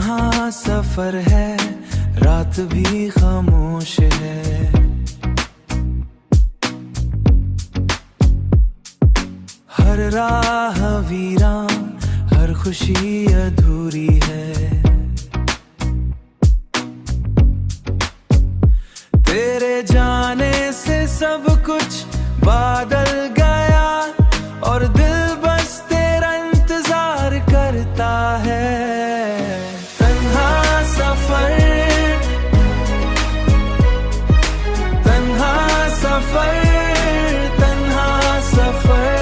तन्हा सफर है, रात भी खामोश है। हर राह वीरान, हर खुशी अधूरी है। तेरे जाने से सब कुछ बादल गया और दिल बस तेरा इंतजार करता है। तन्हा सफर, तन्हा सफर, तन्हा सफर।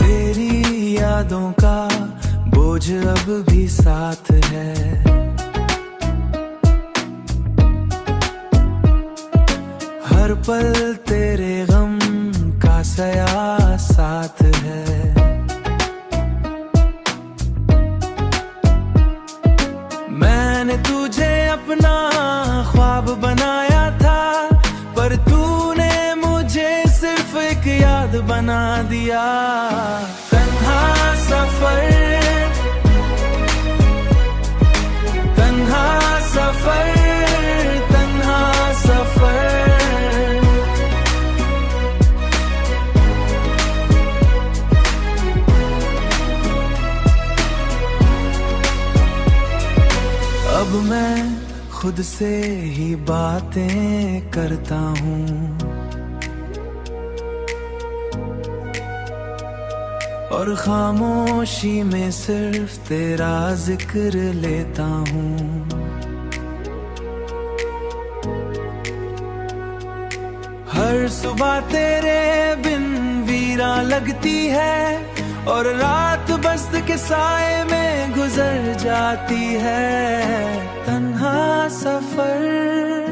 तेरी यादों का बोझ अब भी साथ है। हर पल तेरे गम का साया साथ है। मैंने तुझे अपना ख्वाब बनाया था, पर तूने मुझे सिर्फ एक याद बना दिया। तन्हा सफर, तन्हा सफर, तन्हा सफर। अब मैं खुद से ही बातें करता हूँ, और खामोशी में सिर्फ तेरा जिक्र लेता हूँ। हर सुबह तेरे बिन वीरा लगती है, और रात बस्त के साए में गुजर जाती है। तन्हा सफर।